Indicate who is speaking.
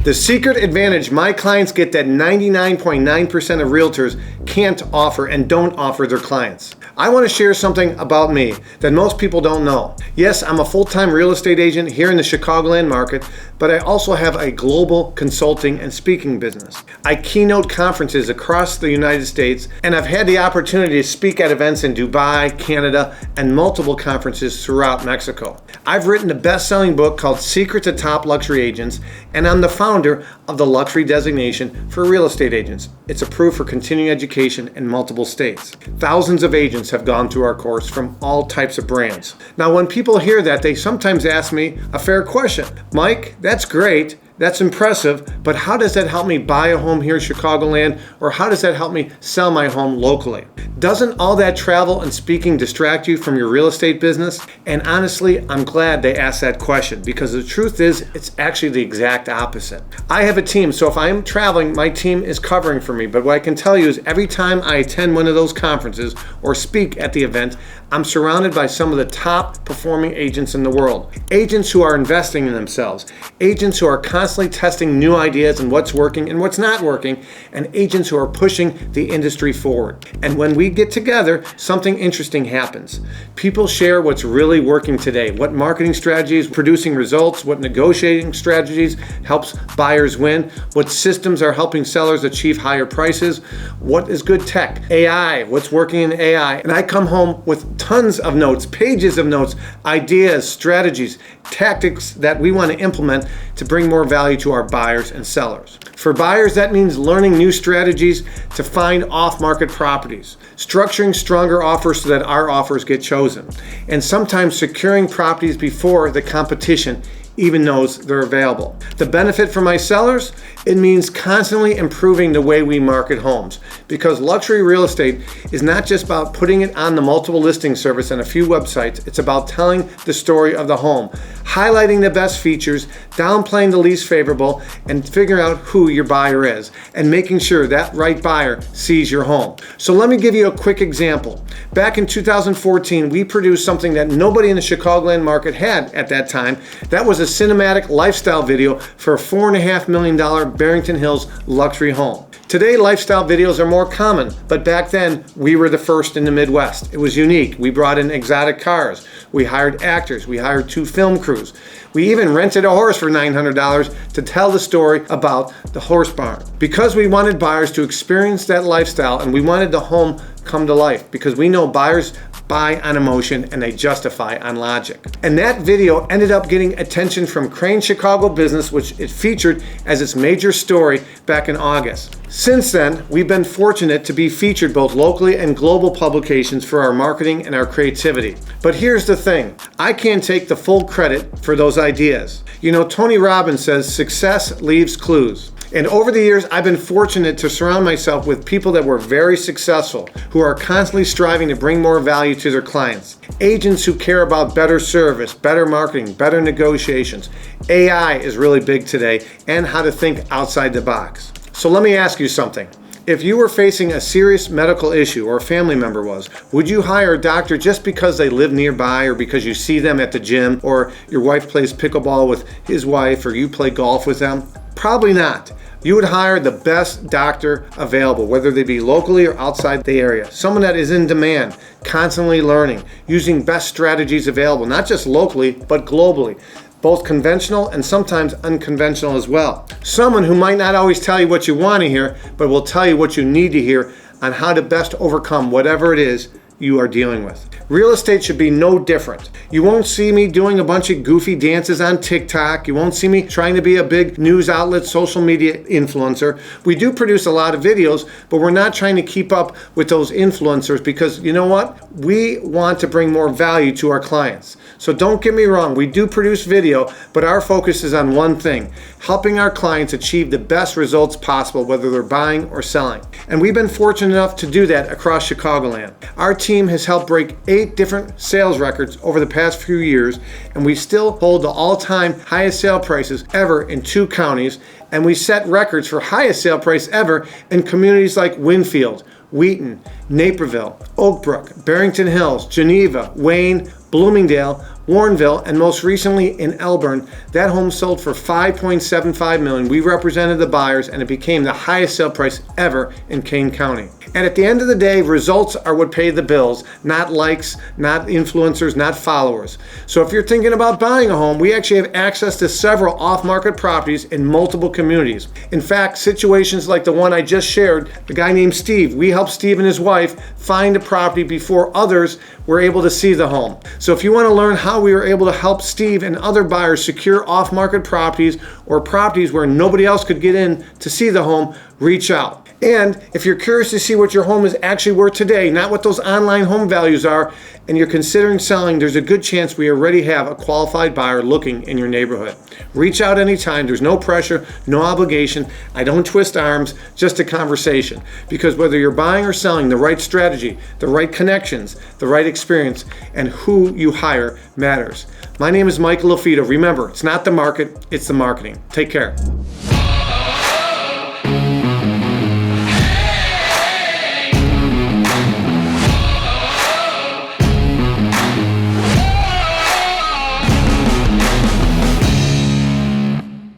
Speaker 1: The secret advantage my clients get that 99.9% of realtors can't offer and don't offer their clients. I want to share something about me that most people don't know. Yes, I'm a full-time real estate agent here in the Chicagoland market, but I also have a global consulting and speaking business. I keynote conferences across the United States, and I've had the opportunity to speak at events in Dubai, Canada, and multiple conferences throughout Mexico. I've written a best-selling book called Secret to Top Luxury Agents, and I'm the founder of the luxury designation for real estate agents. It's approved for continuing education in multiple states. Thousands of agents have gone through our course from all types of brands. Now, when people hear that, they sometimes ask me a fair question. Mike, that's great. That's impressive, but how does that help me buy a home here in Chicagoland, or how does that help me sell my home locally? Doesn't all that travel and speaking distract you from your real estate business? And honestly, I'm glad they asked that question, because the truth is, it's actually the exact opposite. I have a team, so if I'm traveling, my team is covering for me, but what I can tell you is every time I attend one of those conferences or speak at the event, I'm surrounded by some of the top performing agents in the world. Agents who are investing in themselves, agents who are constantly testing new ideas and what's working and what's not working, and agents who are pushing the industry forward. And when we get together, something interesting happens. People share what's really working today, what marketing strategies producing results, what negotiating strategies helps buyers win, what systems are helping sellers achieve higher prices, what is good tech, AI, what's working in AI. And I come home with tons of notes, pages of notes, ideas, strategies, tactics that we want to implement to bring more value to our buyers and sellers. For buyers, that means learning new strategies to find off-market properties, structuring stronger offers so that our offers get chosen, and sometimes securing properties before the competition even knows they're available. The benefit for my sellers, it means constantly improving the way we market homes, because luxury real estate is not just about putting it on the multiple listing service and a few websites. It's about telling the story of the home, highlighting the best features, downplaying the least favorable, and figuring out who your buyer is, and making sure that right buyer sees your home. So let me give you a quick example. Back in 2014, we produced something that nobody in the Chicagoland market had at that time. That was a cinematic lifestyle video for a $4.5 million Barrington Hills luxury home. Today, lifestyle videos are more common, but back then, we were the first in the Midwest. It was unique. We brought in exotic cars. We hired actors. We hired 2 film crews. We even rented a horse for $900 to tell the story about the horse barn. Because we wanted buyers to experience that lifestyle, and we wanted the home come to life, because we know buyers buy on emotion and they justify on logic. And that video ended up getting attention from Crane Chicago Business, which it featured as its major story back in August. Since then, we've been fortunate to be featured both locally and global publications for our marketing and our creativity. But here's the thing, I can't take the full credit for those ideas. You know, Tony Robbins says success leaves clues. And over the years, I've been fortunate to surround myself with people that were very successful, who are constantly striving to bring more value to their clients. Agents who care about better service, better marketing, better negotiations. AI is really big today, and how to think outside the box. So let me ask you something. If you were facing a serious medical issue, or a family member was, would you hire a doctor just because they live nearby, or because you see them at the gym, or your wife plays pickleball with his wife, or you play golf with them? Probably not. You would hire the best doctor available, whether they be locally or outside the area. Someone that is in demand, constantly learning, using best strategies available, not just locally, but globally. Both conventional and sometimes unconventional as well. Someone who might not always tell you what you want to hear, but will tell you what you need to hear on how to best overcome whatever it is you are dealing with. Real estate should be no different. You won't see me doing a bunch of goofy dances on TikTok. You won't see me trying to be a big news outlet, social media influencer. We do produce a lot of videos, but we're not trying to keep up with those influencers, because you know what? We want to bring more value to our clients. So don't get me wrong, we do produce video, but our focus is on one thing, helping our clients achieve the best results possible, whether they're buying or selling. And we've been fortunate enough to do that across Chicagoland. Our team has helped break 8 different sales records over the past few years, and we still hold the all-time highest sale prices ever in 2 counties, and we set records for highest sale price ever in communities like Winfield, Wheaton, Naperville, Oak Brook, Barrington Hills, Geneva, Wayne, Bloomingdale, Warrenville, and most recently in Elburn. That home sold for $5.75 million. We represented the buyers and it became the highest sale price ever in Kane County. And at the end of the day, results are what pay the bills, not likes, not influencers, not followers. So if you're thinking about buying a home, we actually have access to several off-market properties in multiple communities. In fact, situations like the one I just shared, the guy named Steve, we helped Steve and his wife find a property before others were able to see the home. So if you want to learn how we were able to help Steve and other buyers secure off-market properties or properties where nobody else could get in to see the home, reach out. And if you're curious to see what your home is actually worth today, not what those online home values are, and you're considering selling, there's a good chance we already have a qualified buyer looking in your neighborhood. Reach out anytime. There's no pressure, no obligation. I don't twist arms, just a conversation. Because whether you're buying or selling, the right strategy, the right connections, the right experience, and who you hire matters. My name is Michael Lafito. Remember, it's not the market, it's the marketing. Take care.